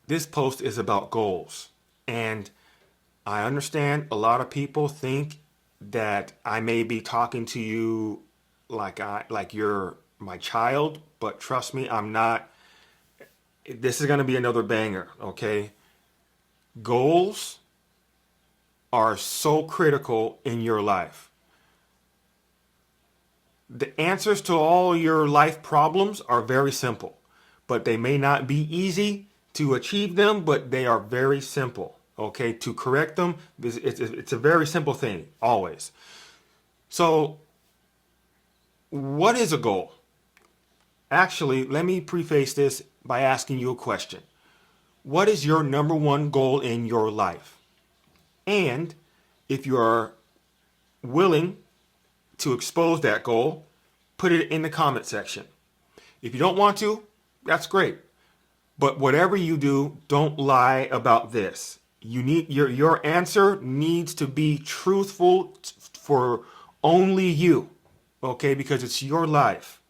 This post is about goals. And I understand a lot of people think that I may be talking to you like you're my child, but trust me, I'm not. This is going to be another banger, okay? Goals are so critical in your life. The answers to all your life problems are very simple, but they may not be easy to achieve them, but they are very simple. Okay, to correct them, it's a very simple thing, always. So, what is a goal? Actually, let me preface this by asking you a question. What is your number one goal in your life? And if you are willing to expose that goal, put it in the comment section. If you don't want to, that's great. But whatever you do, don't lie about this. You need your answer needs to be truthful for only you. Okay? Because it's your life.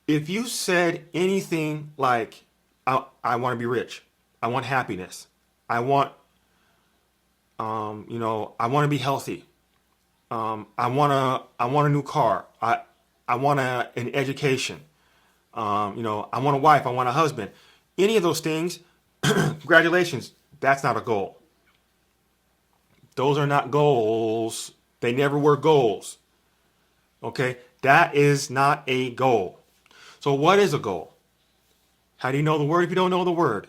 If you said anything like I want to be rich, I want happiness, I want I want to be healthy, I want a new car, I want an education, I want a wife, I want a husband. Any of those things, congratulations, that's not a goal. Those are not goals. They never were goals. Okay? That is not a goal. So what is a goal? How do you know the word if you don't know the word?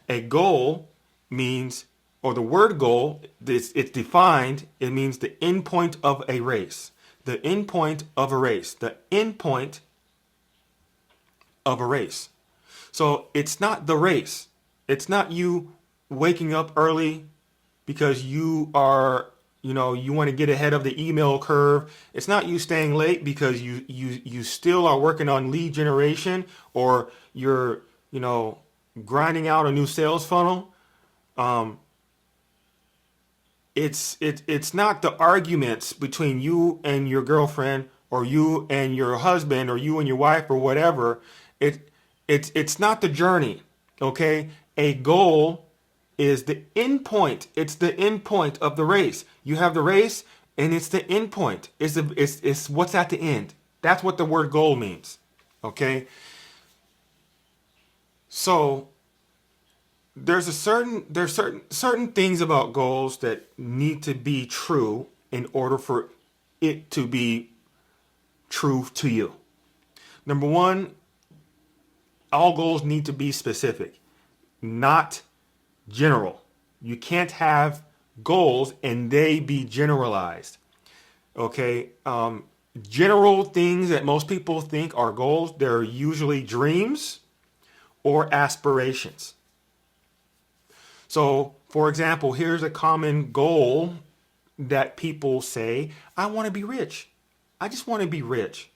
A goal means, or the word goal, it's defined, it means the end point of a race. The end point of a race. The end point of a race. So it's not the race. It's not you waking up early because you are, you want to get ahead of the email curve. It's not you staying late because you still are working on lead generation, or you're, grinding out a new sales funnel. It's not the arguments between you and your girlfriend, or you and your husband, or you and your wife, or whatever. It's not the journey. Okay? A goal is the end point. It's the end point of the race. You have the race, and it's the end point. It's what's at the end. That's what the word goal means. Okay? So there's certain things about goals that need to be true in order for it to be true to you. Number one, all goals need to be specific, not general. You can't have goals and they be generalized. Okay? General things that most people think are goals, they're usually dreams or aspirations. So, for example, here's a common goal that people say, I want to be rich. I just want to be rich.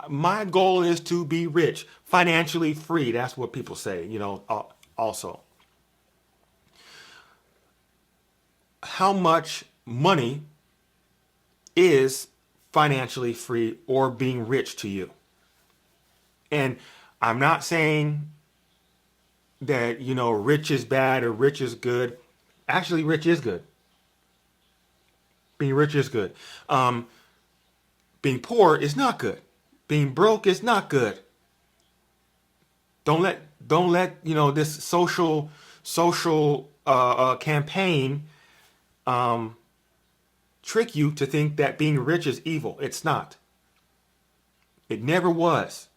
My goal is to be rich, financially free. That's what people say, also. How much money is financially free or being rich to you? And I'm not saying that, rich is bad or rich is good. Actually, rich is good. Being rich is good. Being poor is not good. Being broke is not good. Don't let this social campaign trick you to think that being rich is evil. It's not. It never was.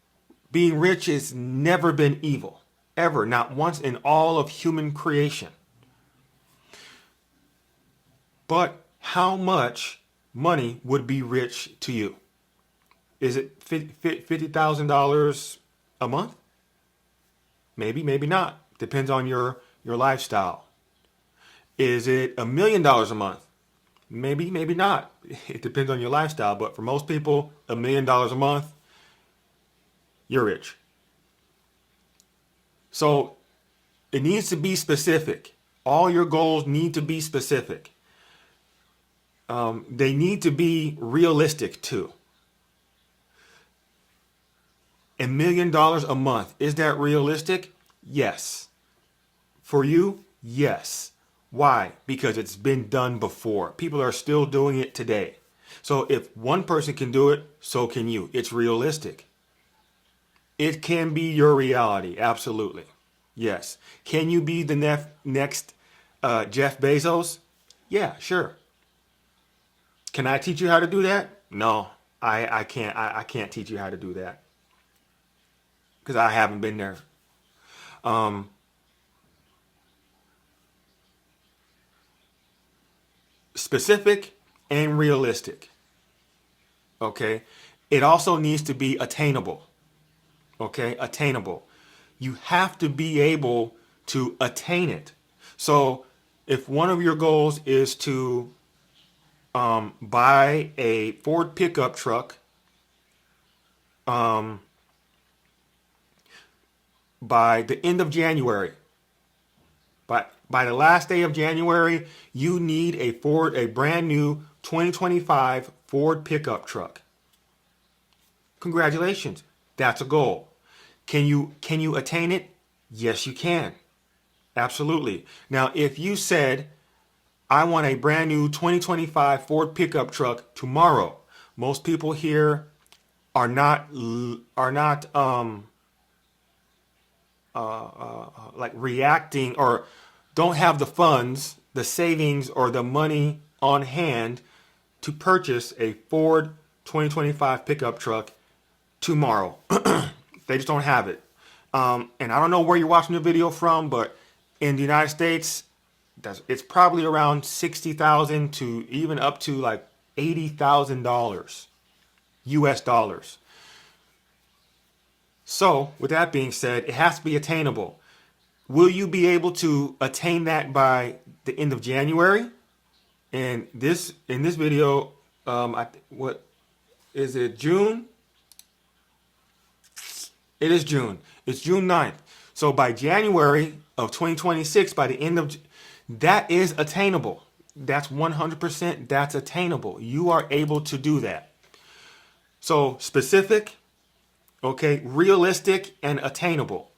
Being rich has never been evil. Ever. Not once in all of human creation. But how much money would be rich to you? Is it $50,000 a month? Maybe, maybe not. Depends on your lifestyle. Is it $1,000,000 a month? Maybe, maybe not. It depends on your lifestyle. But for most people, $1,000,000 a month, you're rich. So it needs to be specific. All your goals need to be specific. They need to be realistic too. $1 million a month. Is that realistic? Yes. For you? Yes. Why? Because it's been done before. People are still doing it today. So if one person can do it, so can you. It's realistic. It can be your reality. Absolutely. Yes. Can you be the next Jeff Bezos? Yeah, sure. Can I teach you how to do that? No, I can't. I can't teach you how to do that because I haven't been there. Um, Specific and realistic. Okay. It also needs to be attainable. Okay. Attainable. You have to be able to attain it. So if one of your goals is to buy a Ford pickup truck um, by the end of January, by the last day of January, you need a brand new 2025 Ford pickup truck. Congratulations. That's a goal. Can you attain it? Yes, you can. Absolutely. Now, if you said, I want a brand new 2025 Ford pickup truck tomorrow, most people here are not like reacting or don't have the funds, the savings, or the money on hand to purchase a Ford 2025 pickup truck tomorrow. They just don't have it. And I don't know where you're watching the video from, but in the United States, it's probably around $60,000 to even up to like $80,000 US dollars. So, with that being said, it has to be attainable. Will you be able to attain that by the end of January? And in this video, what is it? June? It is June. It's June 9th. So by January of 2026, by the end of that is attainable. That's 100%. That's attainable. You are able to do that. So specific, okay, realistic, and attainable.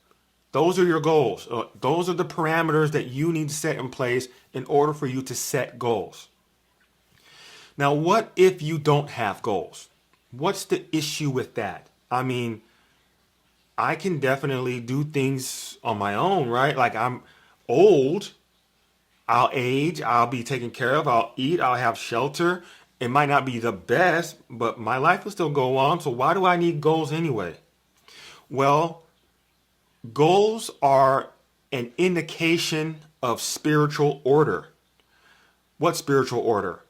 Those are your goals. Those are the parameters that you need to set in place in order for you to set goals. Now, what if you don't have goals? What's the issue with that? I mean, I can definitely do things on my own, right? Like I'm old, I'll age, I'll be taken care of, I'll eat, I'll have shelter. It might not be the best, but my life will still go on. So why do I need goals anyway? Well, goals are an indication of spiritual order. What spiritual order?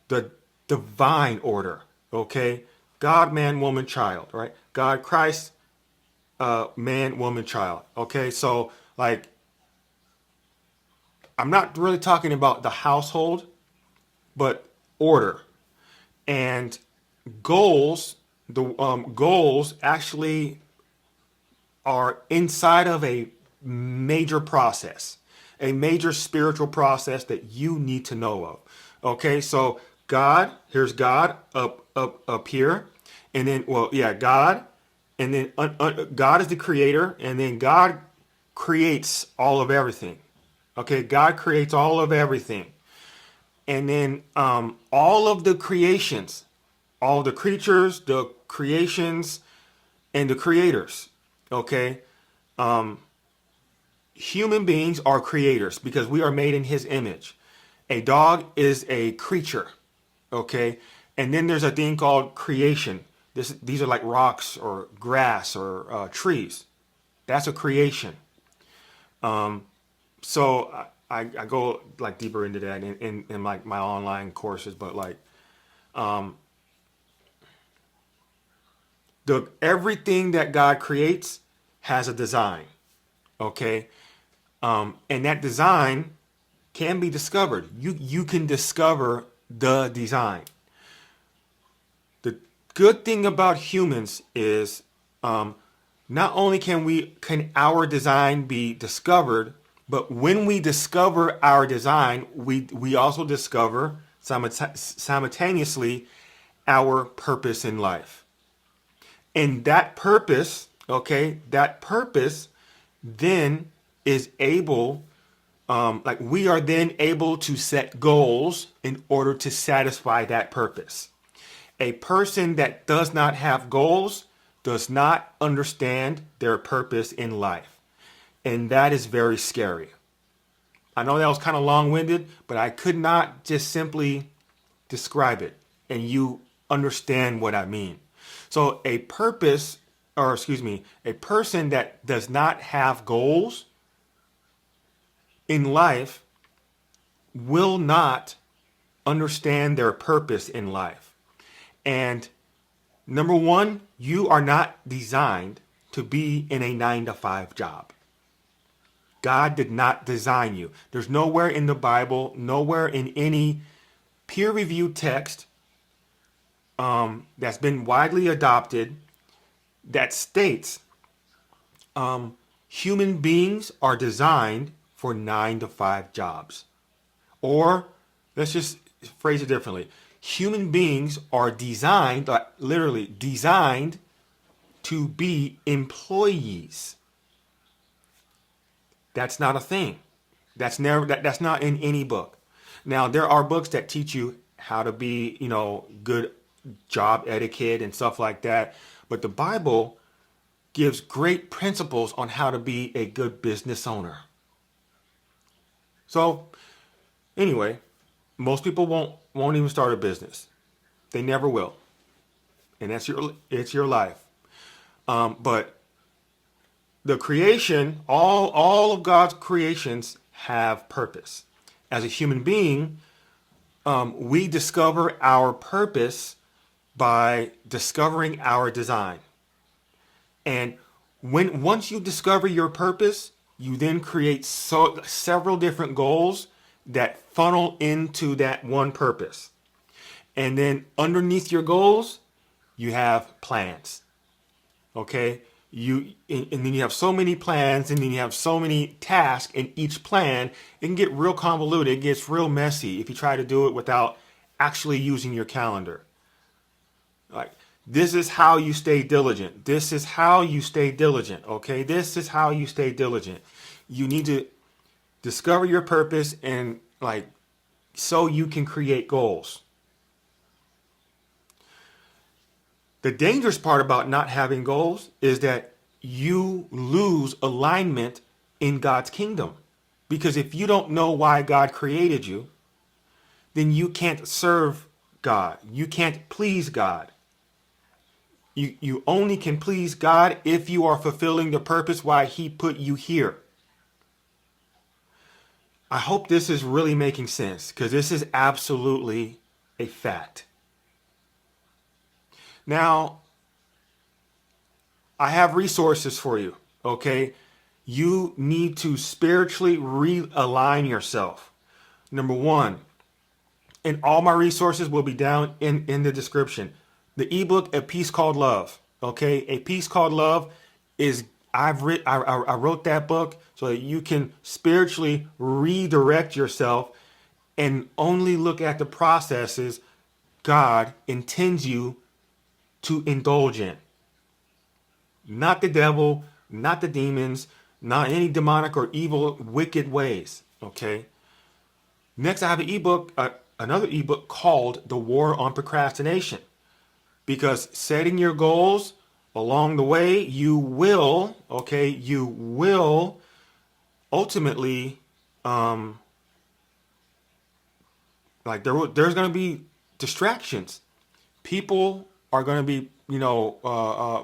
The divine order, okay? God, man, woman, child, right? God, Christ, man, woman, child. Okay, so like, I'm not really talking about the household, but order and goals. The goals actually are inside of a major process, a major spiritual process that you need to know of. Okay, so God, here's God up here, and then God. And then God is the creator, and then God creates all of everything. Okay, God creates all of everything. And then all of the creations, all the creatures, the creations, and the creators. Okay, human beings are creators because we are made in his image. A dog is a creature. Okay, and then there's a thing called creation. These are like rocks or grass or trees. That's a creation. So I go like deeper into that in like my online courses, but like everything that God creates has a design. Okay, and that design can be discovered. You can discover the design. The good thing about humans is not only can our design be discovered, but when we discover our design, we also discover simultaneously our purpose in life. And that purpose okay, that purpose then is able, like we are then able to set goals in order to satisfy that purpose. A person that does not have goals does not understand their purpose in life. And that is very scary. I know that was kind of long-winded, but I could not just simply describe it and you understand what I mean. So a purpose, or excuse me, a person that does not have goals in life will not understand their purpose in life. And number one, you are not designed to be in a 9-to-5 job. God did not design you. There's nowhere in the Bible, nowhere in any peer-reviewed text that's been widely adopted that states human beings are designed for 9-to-5 jobs. Or let's just phrase it differently. Human beings are designed, literally designed, to be employees. That's not a thing. That's not in any book. Now, there are books that teach you how to be, good job etiquette and stuff like that. But the Bible gives great principles on how to be a good business owner. So, anyway, most people won't even start a business. They never will. And it's your life. But the creation, all of God's creations have purpose. As a human being, we discover our purpose by discovering our design. And once you discover your purpose, you then create several different goals that funnel into that one purpose. And then underneath your goals, you have plans. Okay? And then you have so many plans, and then you have so many tasks in each plan. It can get real convoluted. It gets real messy if you try to do it without actually using your calendar. Like, this is how you stay diligent. This is how you stay diligent. Okay? This is how you stay diligent. You need to discover your purpose and so you can create goals. The dangerous part about not having goals is that you lose alignment in God's kingdom. Because if you don't know why God created you, then you can't serve God. You can't please God. You only can please God if you are fulfilling the purpose why He put you here. I hope this is really making sense, because this is absolutely a fact. Now, I have resources for you, okay? You need to spiritually realign yourself. Number one, and all my resources will be down in the description. The ebook, A Peace Called Love, okay? A Peace Called Love is, I wrote that book so that you can spiritually redirect yourself and only look at the processes God intends you to indulge in. Not the devil, not the demons, not any demonic or evil, wicked ways. Okay. Next, I have an ebook, another ebook called The War on Procrastination. Because setting your goals along the way, you will ultimately, there's going to be distractions. People are going to be,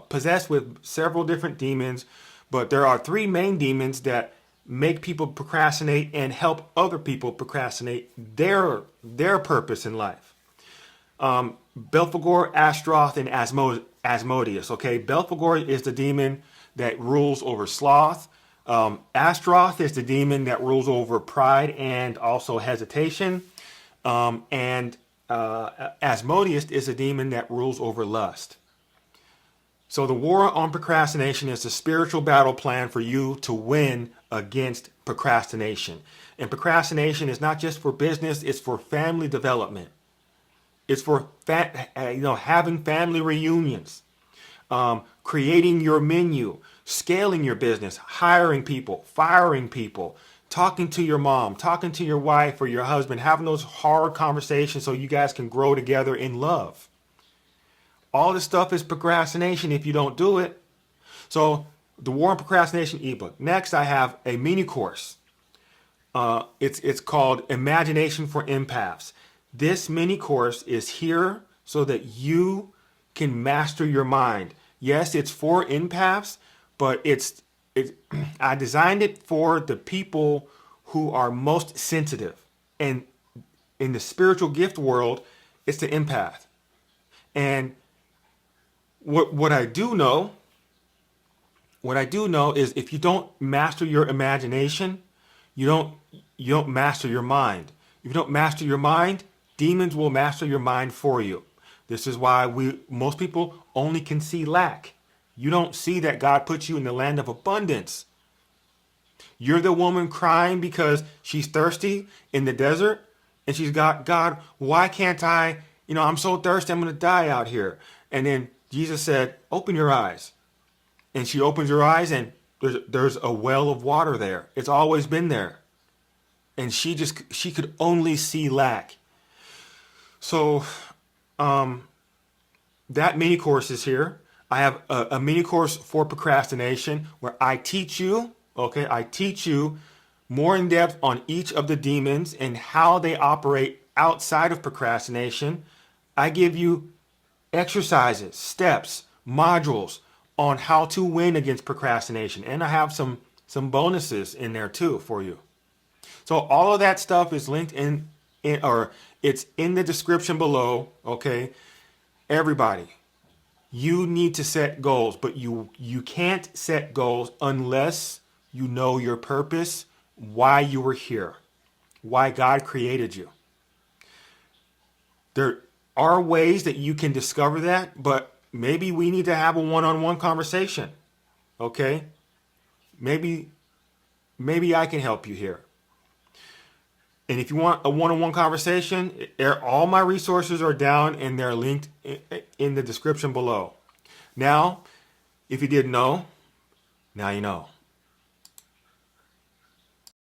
possessed with several different demons, but there are 3 main demons that make people procrastinate and help other people procrastinate their purpose in life. Belphegor, Ashtaroth, and Asmodeus. Okay, Belphegor is the demon that rules over sloth. Ashtaroth is the demon that rules over pride and also hesitation. And Asmodeus is a demon that rules over lust. So the war on procrastination is a spiritual battle plan for you to win against procrastination. And procrastination is not just for business, it's for family development. It's for having family reunions. creating your menu, scaling your business, hiring people, firing people, talking to your mom, talking to your wife or your husband, having those hard conversations so you guys can grow together in love. All this stuff is procrastination if you don't do it. So the War on Procrastination ebook. Next, I have a mini course. It's called Imagination for Empaths. This mini course is here so that you can master your mind. Yes, it's for empaths, but I designed it for the people who are most sensitive. And in the spiritual gift world, it's the empath. And what I do know is if you don't master your imagination, you don't master your mind. If you don't master your mind, demons will master your mind for you. This is why most people only can see lack. You don't see that God puts you in the land of abundance. You're the woman crying because she's thirsty in the desert, and she's got, God, why can't I, I'm so thirsty, I'm going to die out here. And then Jesus said, open your eyes. And she opens her eyes, and there's a well of water there. It's always been there. And she could only see lack. So that mini course is here. I have a mini course for procrastination where I teach you more in depth on each of the demons and how they operate outside of procrastination. I give you exercises, steps, modules on how to win against procrastination. And I have some bonuses in there too for you. So all of that stuff is linked or it's in the description below, okay? Everybody, you need to set goals, but you can't set goals unless you know your purpose, why you were here, why God created you. There are ways that you can discover that, but maybe we need to have a one-on-one conversation, okay? Maybe I can help you here. And if you want a one-on-one conversation, all my resources are down and they're linked in the description below. Now, if you didn't know, now you know.